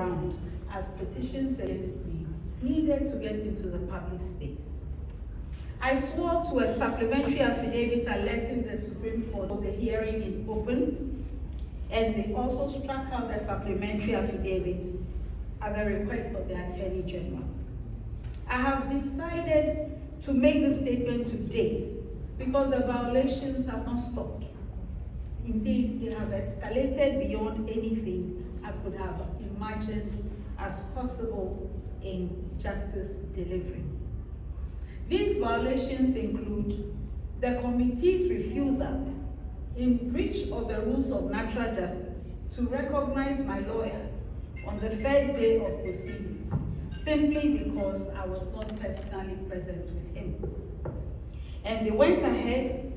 ground as petitions against me needed to get into the public space. I swore to a supplementary affidavit alerting the Supreme Court of the hearing in open, and they also struck out a supplementary affidavit at the request of the Attorney General. I have decided to make this statement today because the violations have not stopped. Indeed, they have escalated beyond anything I could have imagined as possible in justice delivery. These violations include the committee's refusal, in breach of the rules of natural justice, to recognize my lawyer on the first day of proceedings, simply because I was not personally present with him. And they went ahead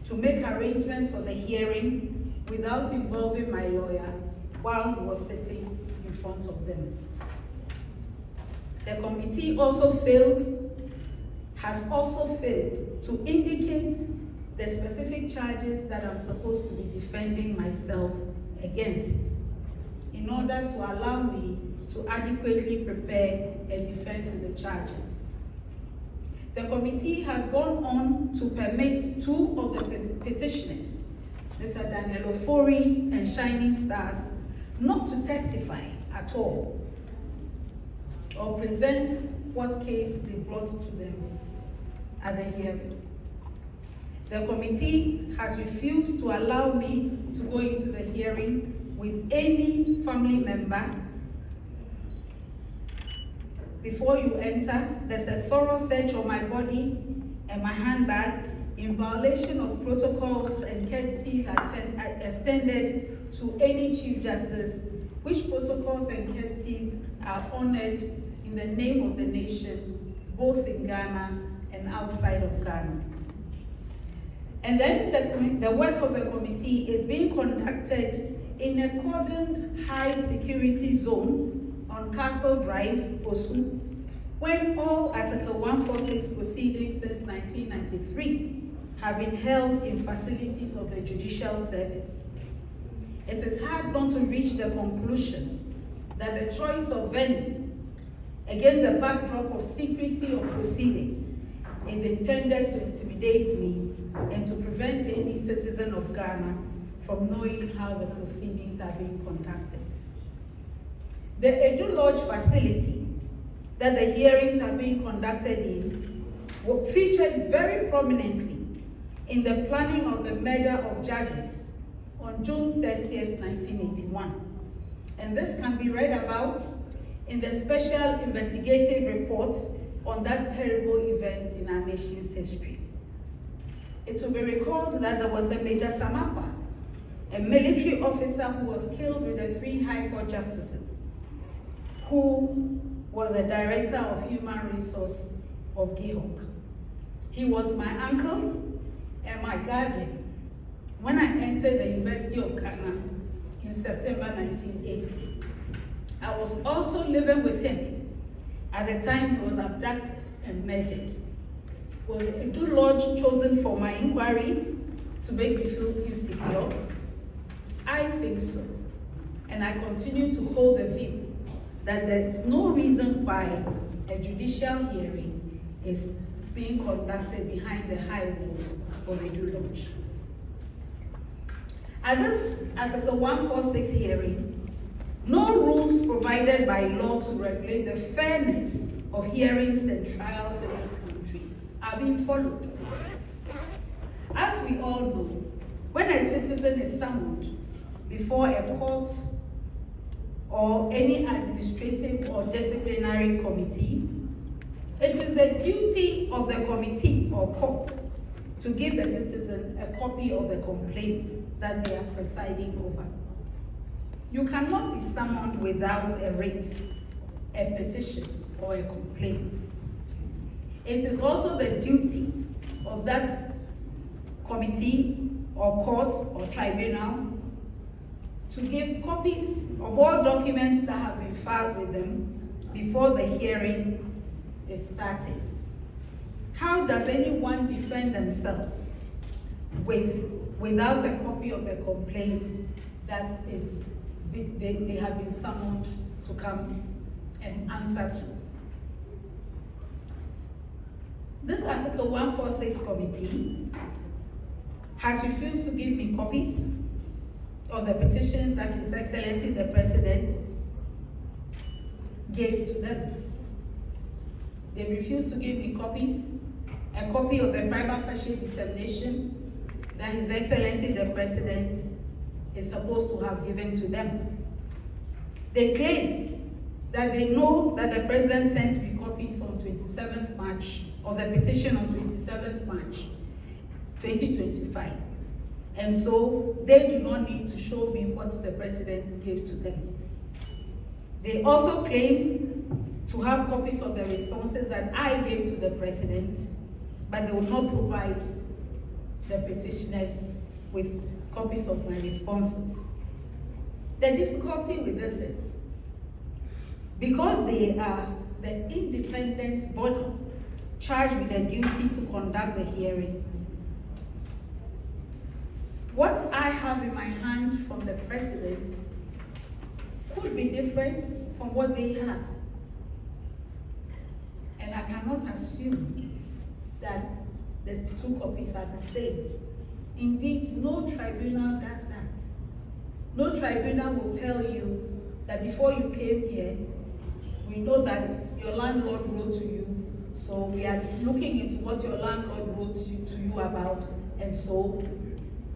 to make arrangements for the hearing without involving my lawyer while he was sitting in front of them. The committee has also failed to indicate the specific charges that I'm supposed to be defending myself against in order to allow me to adequately prepare a defense to the charges. The committee has gone on to permit two of the petitioners, Mr. Daniel Ofori and Shining Stars, not to testify at all or present what case they brought to them at the hearing. The committee has refused to allow me to go into the hearing with any family member. Before you enter, there's a thorough search of my body and my handbag in violation of protocols and courtesies extended to any Chief Justice, which protocols and courtesies are honored in the name of the nation, both in Ghana and outside of Ghana. And then the work of the committee is being conducted in a cordoned high security zone on Castle Drive, Osu, when all Article 146 proceedings since 1993 have been held in facilities of the Judicial Service. It is hard not to reach the conclusion that the choice of venue against the backdrop of secrecy of proceedings is intended to intimidate me and to prevent any citizen of Ghana from knowing how the proceedings are being conducted. The Edu Lodge facility that the hearings are being conducted in featured very prominently in the planning of the murder of judges on June 30th, 1981. And this can be read about in the special investigative report on that terrible event in our nation's history. It will be recalled that there was a Major Samapa, a military officer who was killed with the 3 High Court justices, who was the Director of Human Resource of GIHOC. He was my uncle and my guardian when I entered the University of Ghana in September 1980. I was also living with him at the time he was abducted and murdered. Was Edu Lodge chosen for my inquiry to make me feel insecure? I think so. And I continue to hold the view that there's no reason why a judicial hearing is being conducted behind the high walls of Edu Lodge. At this Article 146 hearing, no rules provided by law to regulate the fairness of hearings and trials in this country are being followed. As we all know, when a citizen is summoned before a court or any administrative or disciplinary committee, it is the duty of the committee or court to give the citizen a copy of the complaint that they are presiding over. You cannot be summoned without a writ, a petition, or a complaint. It is also the duty of that committee or court or tribunal to give copies of all documents that have been filed with them before the hearing is started. How does anyone defend themselves without a copy of the complaint that is they have been summoned to come and answer to. This Article 146 committee has refused to give me copies of the petitions that His Excellency the President gave to them. They refused to give me copies, a copy of the prima facie determination that His Excellency the President is supposed to have given to them. They claim that they know that the President sent me copies on 27th March, of the petition on 27th March 2025. And so they do not need to show me what the President gave to them. They also claim to have copies of the responses that I gave to the President, but they will not provide the petitioners with copies of my responses. The difficulty with this is, because they are the independent body charged with the duty to conduct the hearing, what I have in my hand from the President could be different from what they have. And I cannot assume that the two copies are the same. Indeed, no tribunal does that. No tribunal will tell you that before you came here, we know that your landlord wrote to you, so we are looking into what your landlord wrote to you about, and so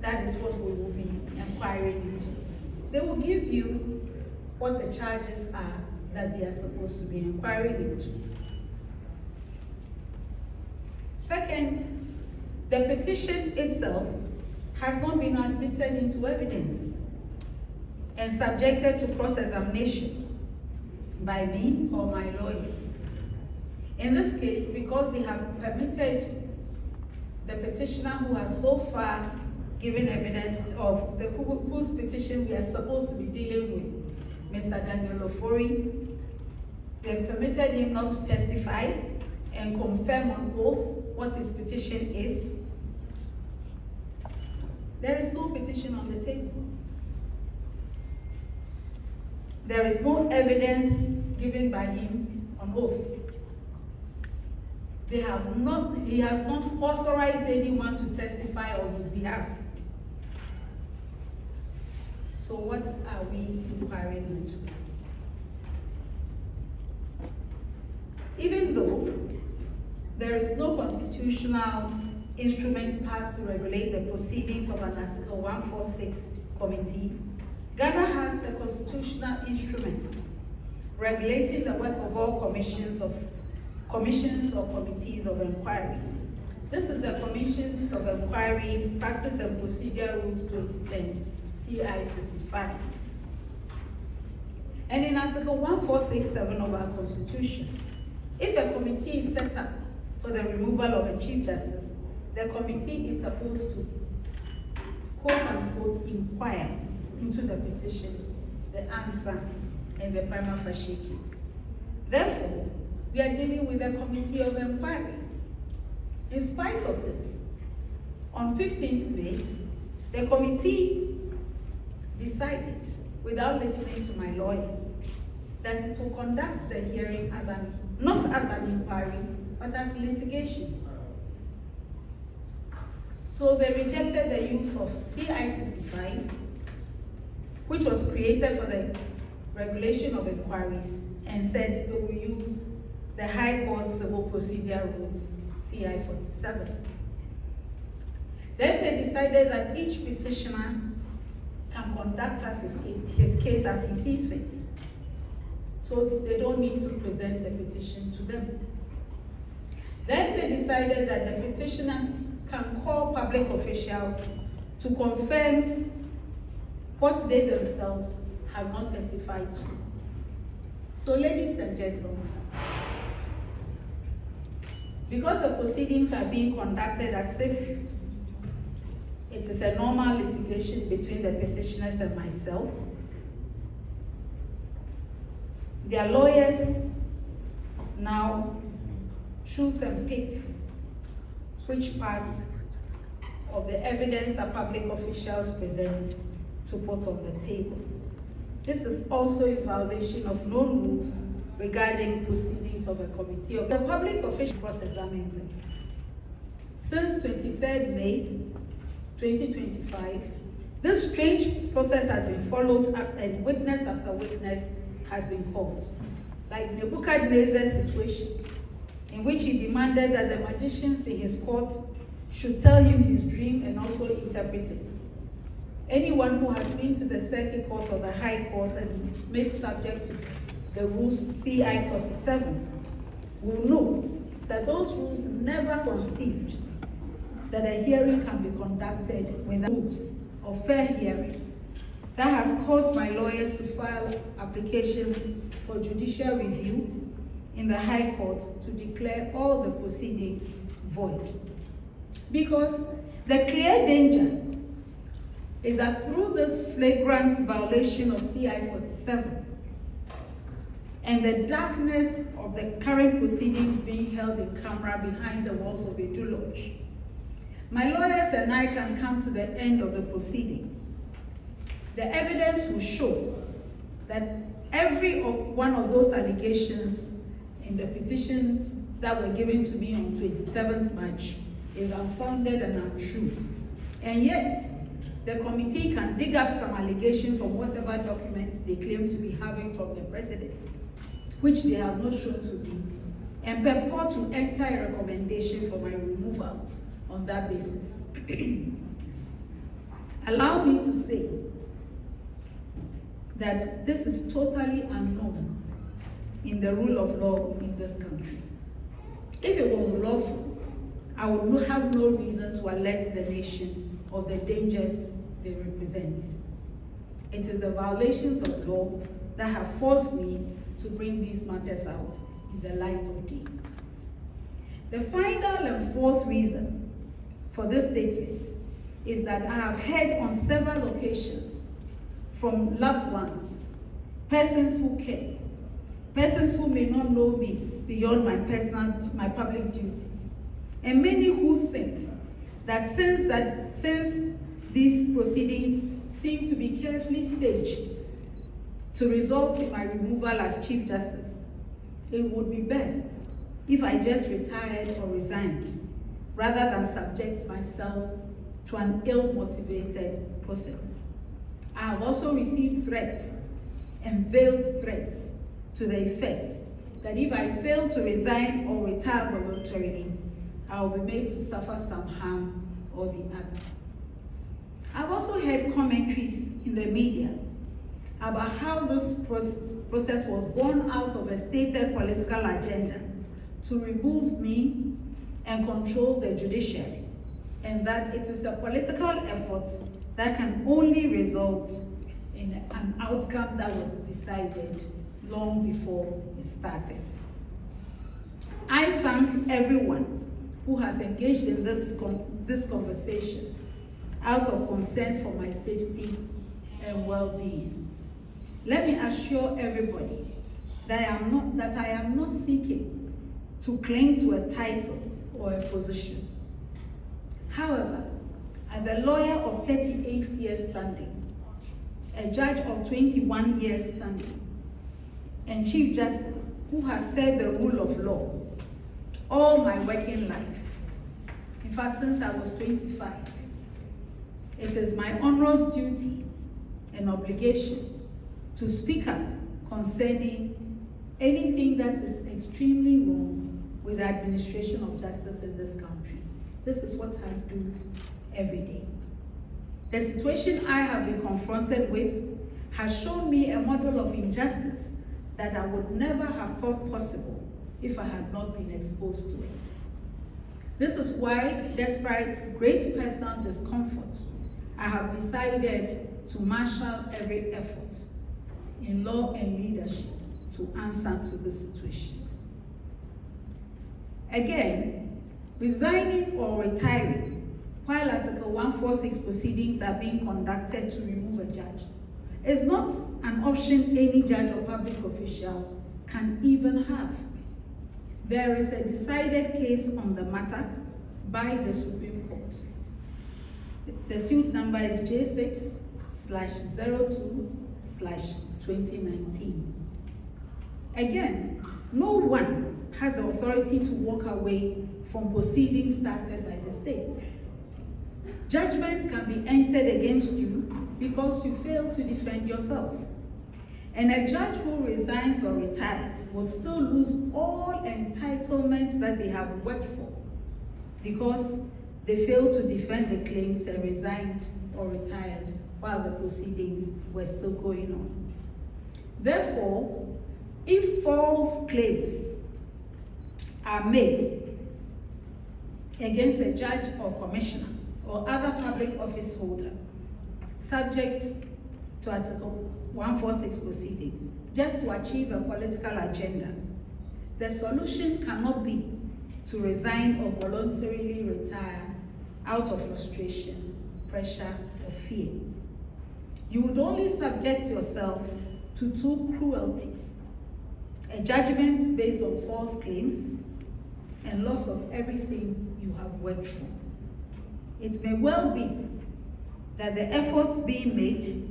that is what we will be inquiring into. They will give you what the charges are that they are supposed to be inquiring into. Second, the petition itself has not been admitted into evidence and subjected to cross-examination by me or my lawyers. In this case, because they have permitted the petitioner who has so far given evidence of whose petition we are supposed to be dealing with, Mr. Daniel Ofori, they permitted him not to testify and confirm on oath what his petition is. There is no petition on the table. There is no evidence given by him on oath. He has not authorized anyone to testify on his behalf. So what are we inquiring into? Even though there is no constitutional instrument passed to regulate the proceedings of an Article 146 committee, Ghana has a constitutional instrument regulating the work of all commissions or committees of inquiry. This is the Commissions of Inquiry Practice and Procedure Rules 2010, CI 65. And in Article 146(7) of our Constitution, if a committee is set up for the removal of a Chief Justice, the committee is supposed to, quote-unquote, inquire into the petition, the answer, and the prima facie case. Therefore, we are dealing with a committee of inquiry. In spite of this, on 15th May, the committee decided, without listening to my lawyer, that it will conduct the hearing not as an inquiry, but as litigation. So they rejected the use of CI 65, which was created for the regulation of inquiries, and said they will use the High Court Civil Procedure Rules, CI 47. Then they decided that each petitioner can conduct his case as he sees fit. So they don't need to present the petition to them. Then they decided that the petitioners can call public officials to confirm what they themselves have not testified to. So ladies and gentlemen, because the proceedings are being conducted as if it is a normal litigation between the petitioners and myself, their lawyers now choose and pick which parts of the evidence that public officials present to put on the table. This is also in violation of known rules regarding proceedings of a committee of the Public Official Process Amendment. Since 23rd May 2025, this strange process has been followed up and witness after witness has been called. Like Nebuchadnezzar's situation, in which he demanded that the magicians in his court should tell him his dream and also interpret it. Anyone who has been to the Circuit Court or the High Court and made subject to the rules CI 47 will know that those rules never conceived that a hearing can be conducted without rules of fair hearing. That has caused my lawyers to file applications for judicial review in the High Court to declare all the proceedings void. Because the clear danger is that through this flagrant violation of CI 47 and the darkness of the current proceedings being held in camera behind the walls of a Lodge, my lawyers and I can come to the end of the proceedings. The evidence will show that every one of those allegations in the petitions that were given to me on 27th March is unfounded and untrue. And yet, the committee can dig up some allegations from whatever documents they claim to be having from the president, which they have not shown to me, and purport to enter a recommendation for my removal on that basis. Allow me to say that this is totally unknown in the rule of law in this country. If it was lawful, I would have no reason to alert the nation of the dangers they represent. It is the violations of law that have forced me to bring these matters out in the light of day. The final and fourth reason for this statement is that I have heard on several occasions from loved ones, persons who care, persons who may not know me beyond my public duties, and many who think that since these proceedings seem to be carefully staged to result in my removal as Chief Justice, it would be best if I just retired or resigned, rather than subject myself to an ill-motivated process. I have also received threats and veiled threats to the effect that if I fail to resign or retire voluntarily, I will be made to suffer some harm or the other. I've also heard commentaries in the media about how this process was born out of a stated political agenda to remove me and control the judiciary, and that it is a political effort that can only result in an outcome that was decided long before it started. I thank everyone who has engaged in this conversation out of concern for my safety and well-being. Let me assure everybody that I am not seeking to cling to a title or a position. However, as a lawyer of 38 years standing, a judge of 21 years standing, and Chief Justice who has served the rule of law all my working life, in fact since I was 25, it is my onerous duty and obligation to speak up concerning anything that is extremely wrong with the administration of justice in this country. This is what I do every day. The situation I have been confronted with has shown me a model of injustice that I would never have thought possible if I had not been exposed to it. This is why, despite great personal discomfort, I have decided to marshal every effort in law and leadership to answer to this situation. Again, resigning or retiring while Article 146 proceedings are being conducted to remove a judge is not an option any judge or public official can even have. There is a decided case on the matter by the Supreme Court. The suit number is J6/02/20 2019. Again, no one has the authority to walk away from proceedings started by the state. Judgment can be entered against you because you fail to defend yourself. And a judge who resigns or retires will still lose all entitlements that they have worked for because they failed to defend the claims and resigned or retired while the proceedings were still going on. Therefore, if false claims are made against a judge or commissioner or other public office holder subject to Article 146 proceedings, just to achieve a political agenda, the solution cannot be to resign or voluntarily retire out of frustration, pressure, or fear. You would only subject yourself to two cruelties: a judgment based on false claims and loss of everything you have worked for. It may well be that the efforts being made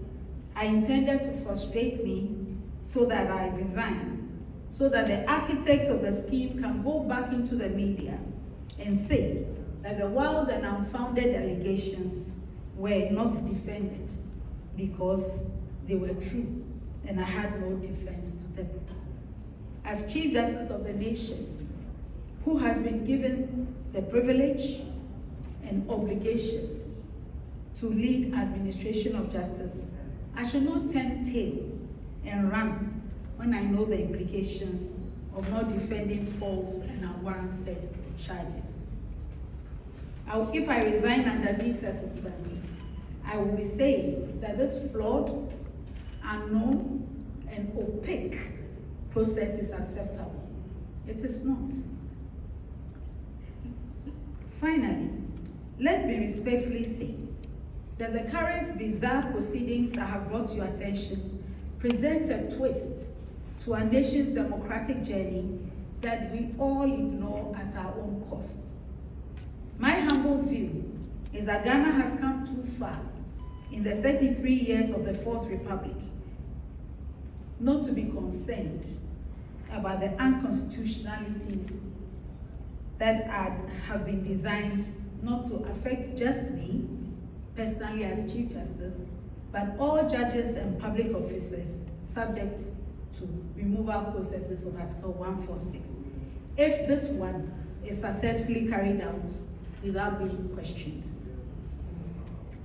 are intended to frustrate me so that I resign, so that the architects of the scheme can go back into the media and say that the wild and unfounded allegations were not defended because they were true and I had no defense to them. As Chief Justice of the nation, who has been given the privilege and obligation to lead administration of justice, I should not turn tail and run when I know the implications of not defending false and unwarranted charges. If I resign under these circumstances, I will be saying that this flawed, unknown, and opaque process is acceptable. It is not. Finally, let me respectfully say that the current bizarre proceedings I have brought to your attention present a twist to our nation's democratic journey that we all ignore at our own cost. My humble view is that Ghana has come too far in the 33 years of the Fourth Republic not to be concerned about the unconstitutionalities that have been designed not to affect just me personally as Chief Justice, but all judges and public officers subject to removal processes of Article 146, if this one is successfully carried out without being questioned.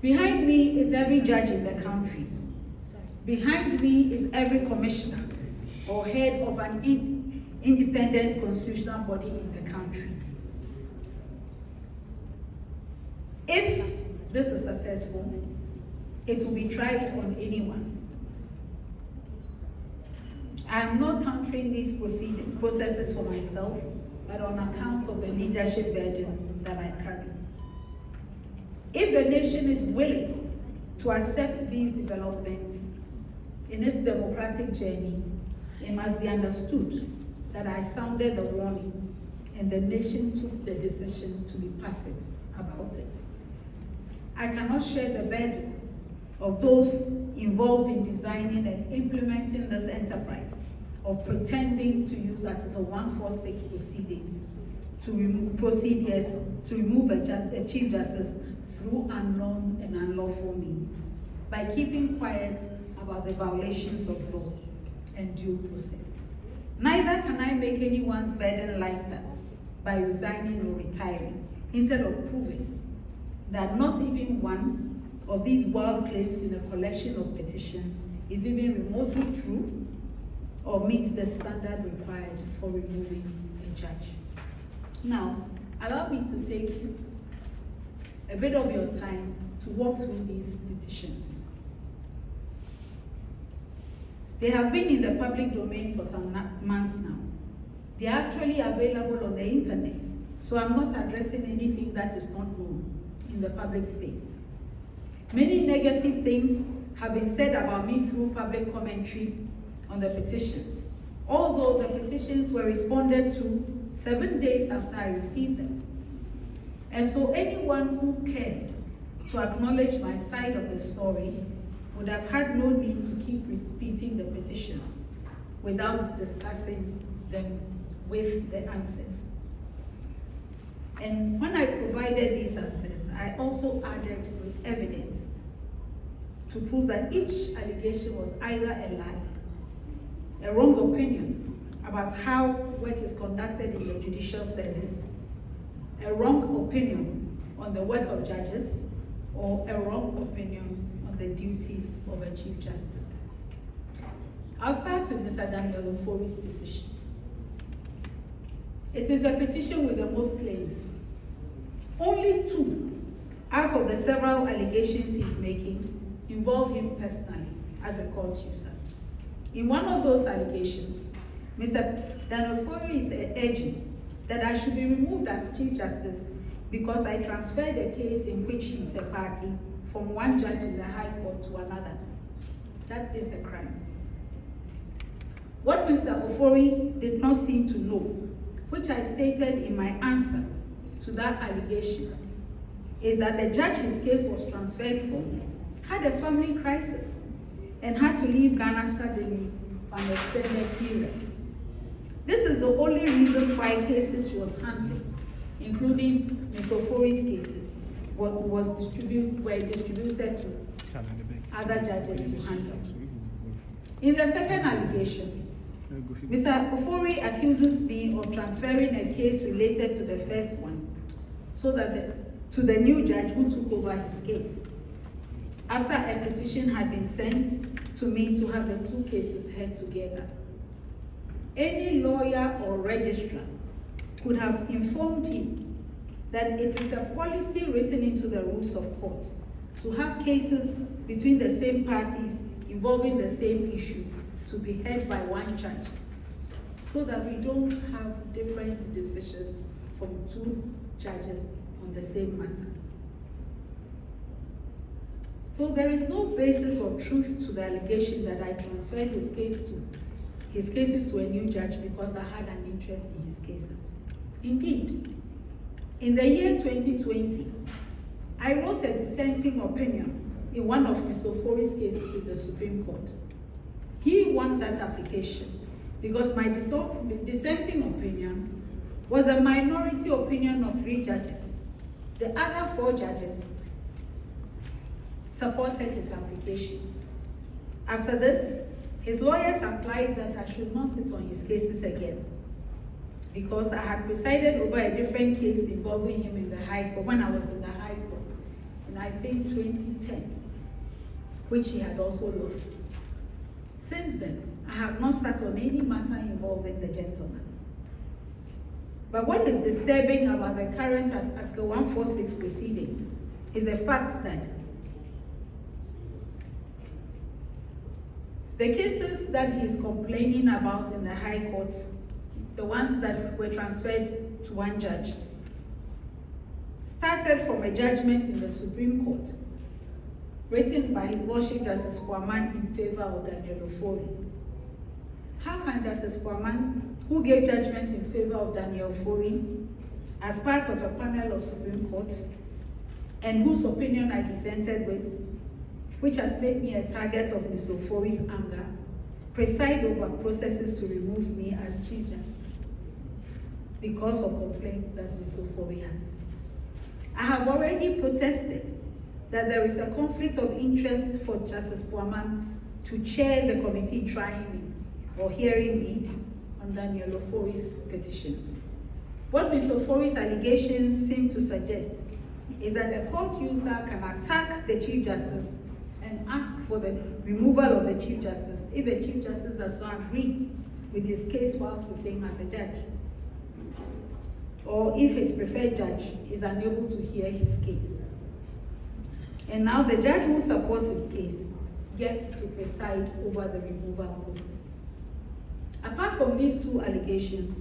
Behind me is every judge in the country. Behind me is every commissioner or head of an independent constitutional body in the country. If this is successful, it will be tried on anyone. I am not countering these processes for myself, but on account of the leadership burden that I carry. If the nation is willing to accept these developments in its democratic journey, it must be understood that I sounded the warning and the nation took the decision to be passive about it. I cannot share the burden of those involved in designing and implementing this enterprise of pretending to use Article 146 proceedings to remove a Chief Justice through unknown and unlawful means by keeping quiet about the violations of law and due process. Neither can I make anyone's burden lighter by resigning or retiring, instead of proving that not even one of these wild claims in a collection of petitions is even remotely true or meets the standard required for removing a judge. Now, allow me to take a bit of your time to walk through these petitions. They have been in the public domain for some months now. They are actually available on the internet, so I'm not addressing anything that is not known in the public space. Many negative things have been said about me through public commentary on the petitions, although the petitions were responded to 7 days after I received them. And so anyone who cared to acknowledge my side of the story would have had no need to keep repeating the petitions without discussing them with the answers. And when I provided these answers, I also added with evidence to prove that each allegation was either a lie, a wrong opinion about how work is conducted in the judicial service, a wrong opinion on the work of judges, or a wrong opinion on the duties of a Chief Justice. I'll start with Mr. Daniel Ofori's petition. It is a petition with the most claims. Only 2 out of the several allegations he's making involve him personally as a court user. In one of those allegations, Mr. Daniel Ofori is urging that I should be removed as Chief Justice because I transferred a case in which he is a party from one judge in the High Court to another. That is a crime. What Mr. Ofori did not seem to know, which I stated in my answer to that allegation, is that the judge his case was transferred from had a family crisis and had to leave Ghana suddenly for an extended period. This is the only reason why cases she was handling, including Mr. Ofori's cases, were distributed to other judges to handle. In the second allegation, Mr. Ofori accuses me of transferring a case related to the first one to the new judge who took over his case, after a petition had been sent to me to have the 2 cases heard together. Any lawyer or registrar could have informed him that it is a policy written into the rules of court to have cases between the same parties involving the same issue to be heard by one judge, so that we don't have different decisions from 2 judges on the same matter. So there is no basis or truth to the allegation that I transferred his cases to a new judge because I had an interest in his cases. Indeed, in the year 2020, I wrote a dissenting opinion in one of Mr. Ofori's cases in the Supreme Court. He won that application because my dissenting opinion was a minority opinion of 3 judges. The other 4 judges supported his application. After this, his lawyers applied that I should not sit on his cases again because I had presided over a different case involving him in the High Court when I was in the High Court in I think 2010, which he had also lost. Since then, I have not sat on any matter involving the gentleman. But what is disturbing about the current Article 146 proceedings is the fact that the cases that he's complaining about in the High Court, the ones that were transferred to one judge, started from a judgment in the Supreme Court, written by His Lordship Justice Kwaman in favor of Daniel Ofori. How can Justice Kwaman, who gave judgment in favor of Daniel Ofori, as part of a panel of Supreme Court, and whose opinion I dissented with, which has made me a target of Mr. Ofori's anger, preside over processes to remove me as Chief Justice because of complaints that Mr. Ofori has? I have already protested that there is a conflict of interest for Justice Kwaman to chair the committee trying me or hearing me on Daniel Ofori's petition. What Mr. Ofori's allegations seem to suggest is that a court user can attack the Chief Justice and ask for the removal of the Chief Justice if the Chief Justice does not agree with his case while sitting as a judge, or if his preferred judge is unable to hear his case. And now the judge who supports his case gets to preside over the removal process. Apart from these 2 allegations,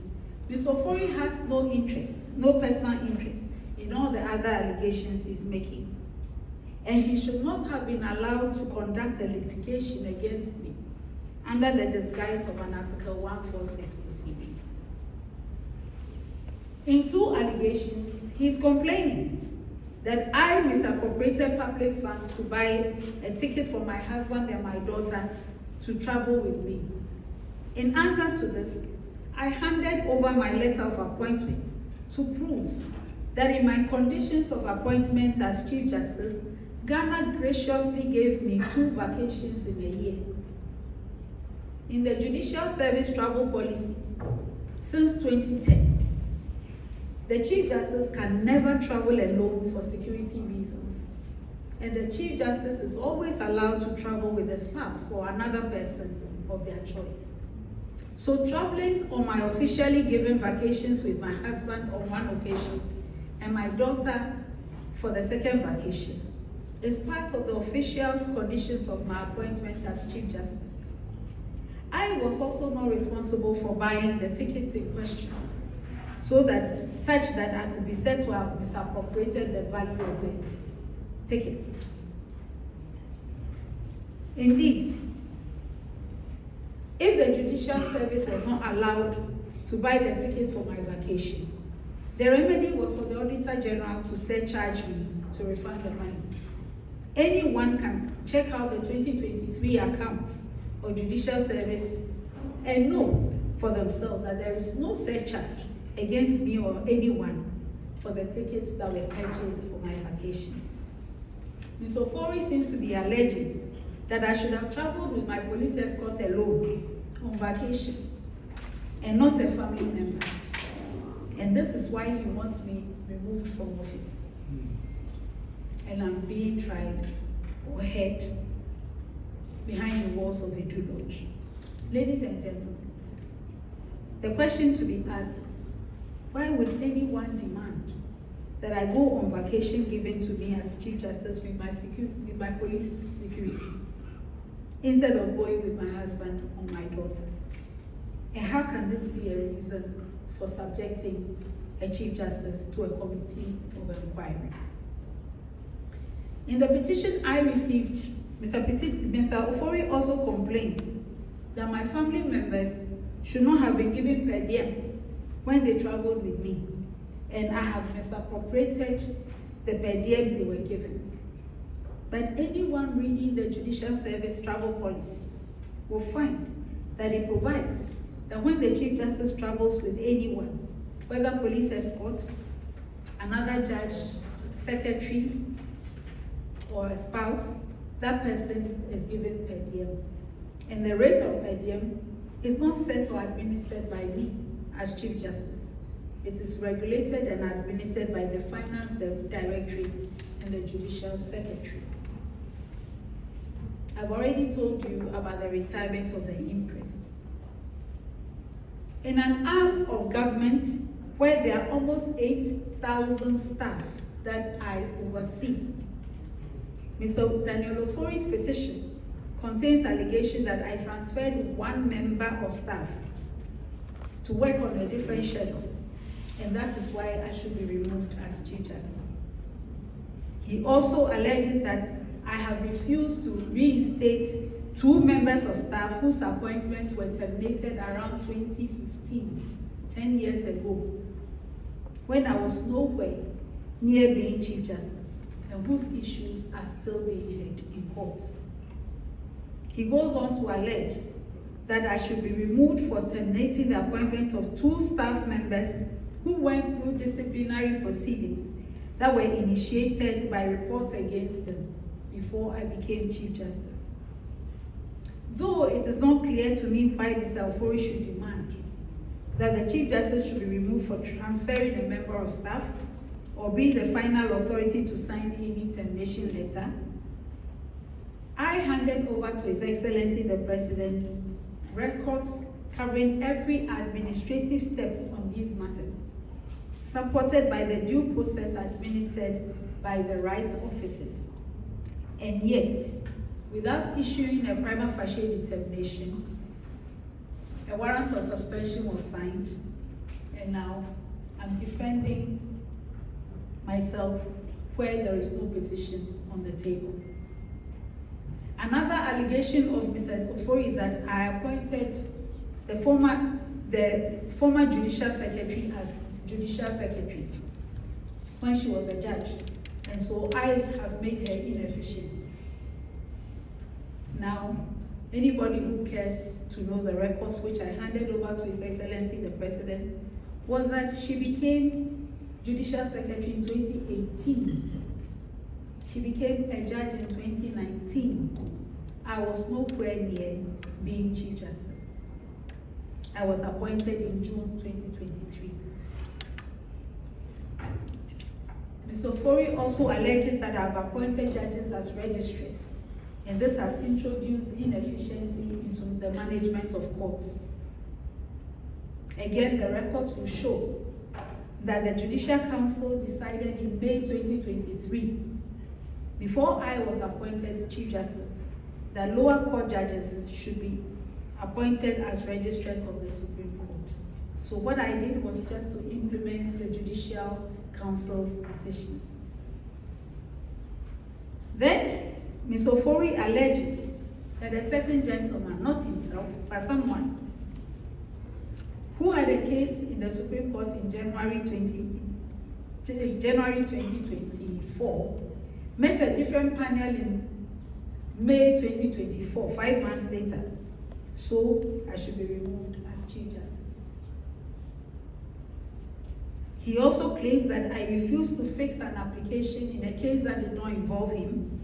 Mr. Ofori has no interest, no personal interest in all the other allegations he's making. And he should not have been allowed to conduct a litigation against me under the disguise of an Article 146 proceeding. In 2 allegations, he's complaining that I misappropriated public funds to buy a ticket for my husband and my daughter to travel with me. In answer to this, I handed over my letter of appointment to prove that in my conditions of appointment as Chief Justice, Ghana graciously gave me 2 vacations in a year. In the Judicial Service Travel Policy, since 2010, the Chief Justice can never travel alone for security reasons. And the Chief Justice is always allowed to travel with a spouse or another person of their choice. So traveling on my officially given vacations with my husband on one occasion and my daughter for the second vacation is part of the official conditions of my appointment as Chief Justice. I was also not responsible for buying the tickets in question, such that I could be said to have misappropriated the value of the tickets. Indeed, if the Judicial Service was not allowed to buy the tickets for my vacation, the remedy was for the Auditor General to surcharge me to refund the money. Anyone can check out the 2023 accounts of Judicial Service and know for themselves that there is no surcharge against me or anyone for the tickets that were purchased for my vacation. Ms. Ofori seems to be alleging that I should have traveled with my police escort alone on vacation and not a family member. And this is why he wants me removed from office. And I'm being tried or held behind the walls of the Edu Lodge. Ladies and gentlemen, the question to be asked is, why would anyone demand that I go on vacation given to me as Chief Justice with my police security, instead of going with my husband or my daughter? And how can this be a reason for subjecting a Chief Justice to a committee of inquiry? In the petition I received, Mr. Ofori also complains that my family members should not have been given per diem when they traveled with me, and I have misappropriated the per diem they were given. But anyone reading the Judicial Service Travel Policy will find that it provides that when the Chief Justice travels with anyone, whether police escort, another judge, secretary, or a spouse, that person is given per diem. And the rate of per diem is not set or administered by me as Chief Justice. It is regulated and administered by the Finance Directorate and the Judicial Secretary. I've already told you about the retirement of the imprest. In an arm of government where there are almost 8,000 staff that I oversee, Mr. Daniel Ofori's petition contains allegation that I transferred one member of staff to work on a different schedule, and that is why I should be removed as Chief Justice. He also alleges that I have refused to reinstate 2 members of staff whose appointments were terminated around 2015, 10 years ago, when I was nowhere near being Chief Justice, and whose issues are still being heard in court. He goes on to allege that I should be removed for terminating the appointment of 2 staff members who went through disciplinary proceedings that were initiated by reports against them before I became Chief Justice. Though it is not clear to me why Mr. Ofori should demand that the Chief Justice should be removed for transferring a member of staff or be the final authority to sign any termination letter, I handed over to His Excellency the President records covering every administrative step on these matters, supported by the due process administered by the right officers. And yet, without issuing a prima facie determination, a warrant of suspension was signed, and now I'm defending myself where there is no petition on the table. Another allegation of Mr. Ofori is that I appointed the former Judicial Secretary as Judicial Secretary when she was a judge, and so I have made her inefficient. Now, anybody who cares to know the records which I handed over to His Excellency the President was that she became Judicial Secretary in 2018. She became a judge in 2019. I was nowhere near being Chief Justice. I was appointed in June 2023. Ms. Ofori also alleges that I have appointed judges as registrars, and this has introduced inefficiency into the management of courts. Again, the records will show that the Judicial Council decided in May 2023, before I was appointed Chief Justice, that lower court judges should be appointed as registrars of the Supreme Court. So what I did was just to implement the Judicial Council's decisions. Then, Ms. Ofori alleges that a certain gentleman, not himself, but someone, who had a case in the Supreme Court in January 2024, met a different panel in May 2024, 5 months later, so I should be removed as Chief Justice. He also claims that I refused to fix an application in a case that did not involve him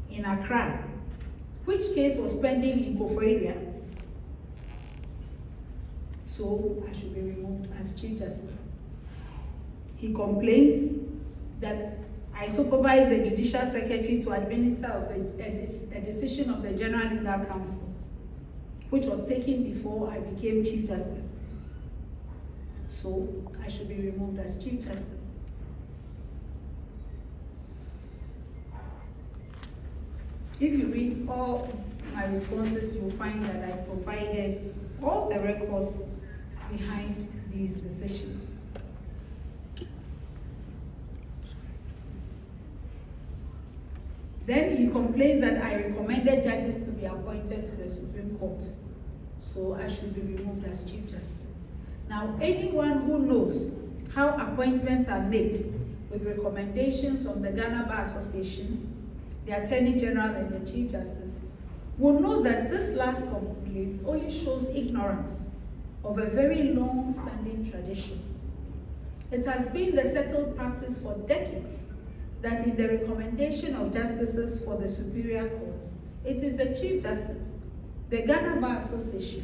in Accra, which case was pending in Kofor area, so I should be removed as Chief Justice. He complains that I supervised the Judicial Secretary to administer a decision of the General Legal Council, which was taken before I became Chief Justice. So I should be removed as Chief Justice. If you read all my responses, you will find that I provided all the records behind these decisions. Then he complains that I recommended judges to be appointed to the Supreme Court, so I should be removed as Chief Justice. Now, anyone who knows how appointments are made with recommendations from the Ghana Bar Association, the Attorney General, and the Chief Justice will know that this last complaint only shows ignorance of a very long-standing tradition. It has been the settled practice for decades that in the recommendation of justices for the superior courts, it is the Chief Justice, the Ghana Bar Association,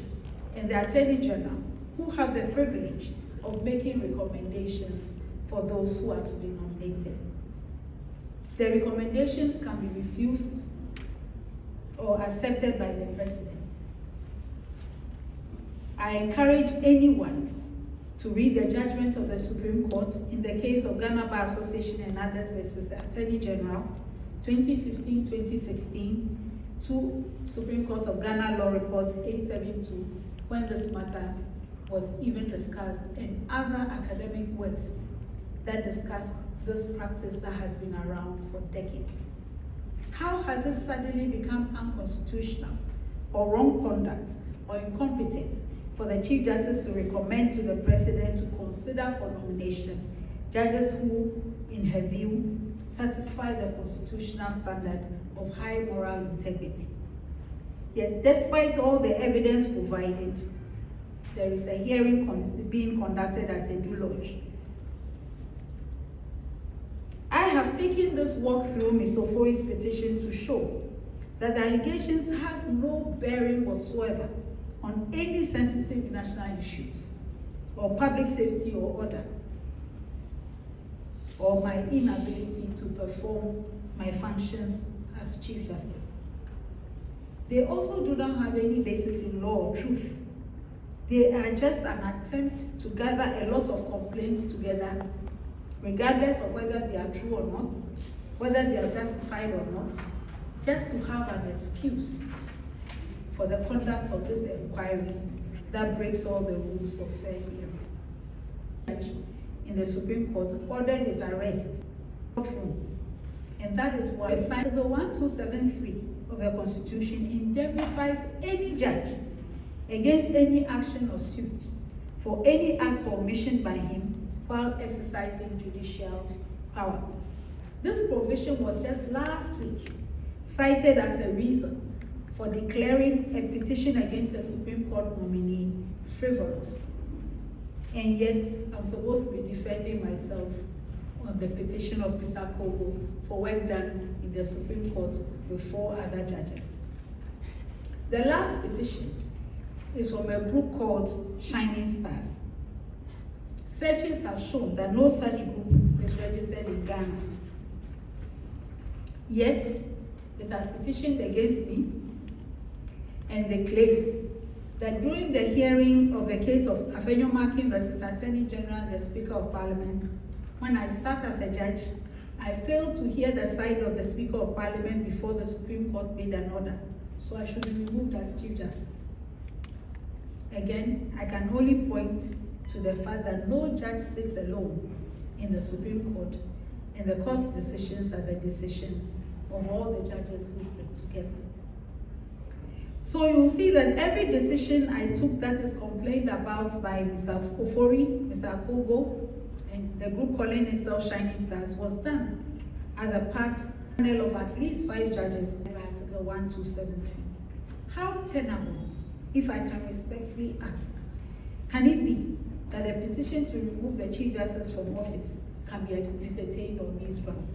and the Attorney General who have the privilege of making recommendations for those who are to be nominated. The recommendations can be refused or accepted by the President. I encourage anyone to read the judgment of the Supreme Court in the case of Ghana Bar Association and others versus the Attorney General, 2015-2016, to Supreme Court of Ghana Law Reports 872, when this matter was even discussed, and other academic works that discuss this practice that has been around for decades. How has it suddenly become unconstitutional or wrong conduct or incompetent for the Chief Justice to recommend to the President to consider for nomination judges who, in her view, satisfy the constitutional standard of high moral integrity? Yet, despite all the evidence provided, there is a hearing being conducted at Edu Lodge. I have taken this walk through Mr. Ofori's petition to show that the allegations have no bearing whatsoever on any sensitive national issues, or public safety or order, or my inability to perform my functions as Chief Justice. They also do not have any basis in law or truth. They are just an attempt to gather a lot of complaints together, regardless of whether they are true or not, whether they are justified or not, just to have an excuse for the conduct of this inquiry that breaks all the rules of fair hearing. In the Supreme Court ordered his arrest, and that is why Article 1273 of the Constitution indemnifies any judge against any action or suit for any act or omission by him while exercising judicial power. This provision was just last week cited as a reason for declaring a petition against the Supreme Court nominee frivolous. And yet, I'm supposed to be defending myself on the petition of Mr. Kogo for work done in the Supreme Court with 4 other judges. The last petition is from a group called Shining Stars. Searches have shown that no such group is registered in Ghana. Yet, it has petitioned against me, and they claim that during the hearing of the case of Afenyo-Markin versus Attorney General and the Speaker of Parliament, when I sat as a judge, I failed to hear the side of the Speaker of Parliament before the Supreme Court made an order, so I should be removed as Chief Justice. Again, I can only point to the fact that no judge sits alone in the Supreme Court, and the court's decisions are the decisions of all the judges who sit together. So you will see that every decision I took that is complained about by Mr. Ofori, Mr. Kogo, and the group calling itself Shining Stars was done as a panel of at least 5 judges under Article 1273. How tenable, if I can respectfully ask, can it be that a petition to remove the Chief Justice from office can be entertained on these grounds?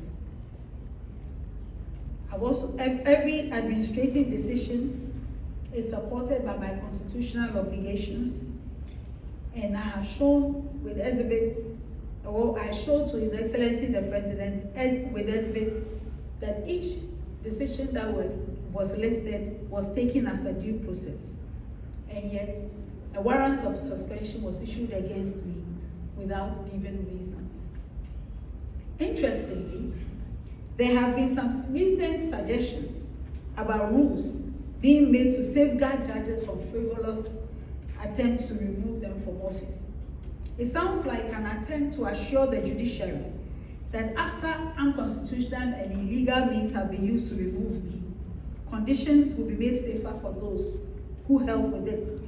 Every administrative decision is supported by my constitutional obligations, and I have shown with exhibits, or I showed to His Excellency the President with exhibits, that each decision that was listed was taken after due process, and yet a warrant of suspension was issued against me without given reasons. Interestingly, there have been some recent suggestions about rules being made to safeguard judges from frivolous attempts to remove them from office. It sounds like an attempt to assure the judiciary that after unconstitutional and illegal means have been used to remove me, conditions will be made safer for those who help with it,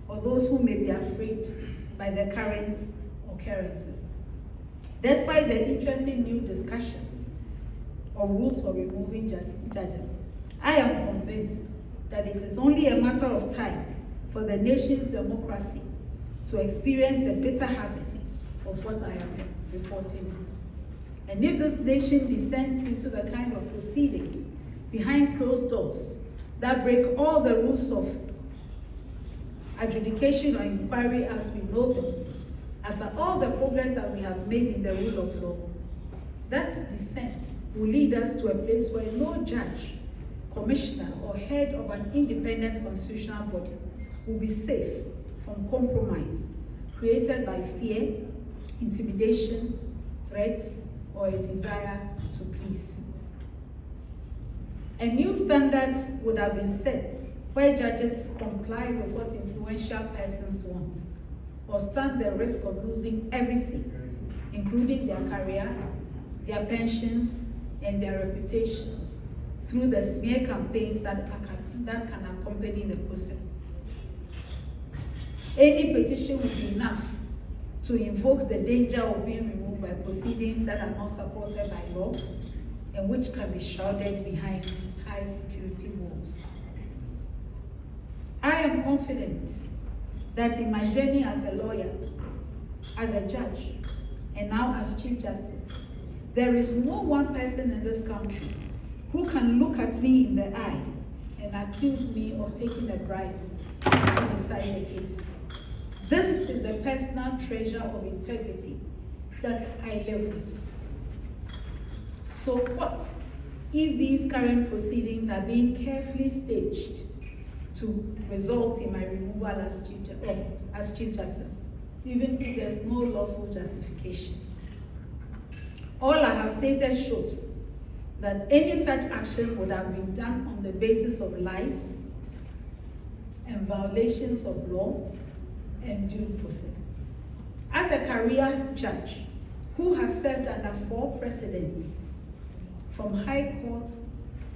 or those who may be afraid by the current occurrences. Despite the interesting new discussions of rules for removing judges, I am convinced that it is only a matter of time for the nation's democracy to experience the bitter harvest of what I am reporting. And if this nation descends into the kind of proceedings behind closed doors that break all the rules of adjudication or inquiry as we know them, after all the progress that we have made in the rule of law, that descent will lead us to a place where no judge, commissioner, or head of an independent constitutional body will be safe from compromise created by fear, intimidation, threats, or a desire to please. A new standard would have been set where judges comply with what influential persons want, or stand the risk of losing everything, including their career, their pensions, and their reputations, through the smear campaigns that can accompany the process. Any petition would be enough to invoke the danger of being removed by proceedings that are not supported by law and which can be shrouded behind high security walls. I am confident that in my journey as a lawyer, as a judge, and now as Chief Justice, there is no one person in this country who can look at me in the eye and accuse me of taking a bribe to decide the case. This is the personal treasure of integrity that I live with. So what if these current proceedings are being carefully staged to result in my removal as Chief Justice, even if there's no lawful justification? All I have stated shows that any such action would have been done on the basis of lies and violations of law and due process. As a career judge who has served under 4 precedents, from High Court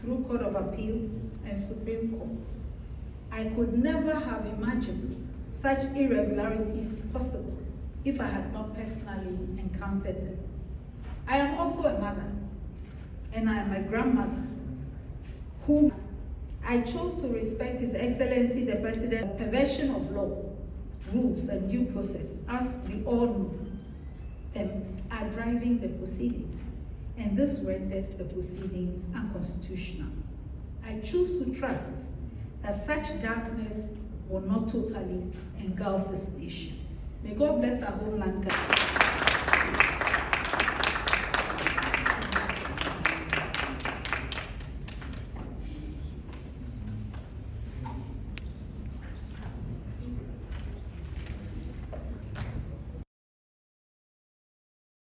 through Court of Appeal and Supreme Court, I could never have imagined such irregularities possible if I had not personally encountered them. I am also a mother, and I am a grandmother who I chose to respect His Excellency the President. Perversion of law, rules, and due process, as we all know, are driving the proceedings, and this renders the proceedings unconstitutional. I choose to trust that such darkness will not totally engulf this nation. May God bless our homeland.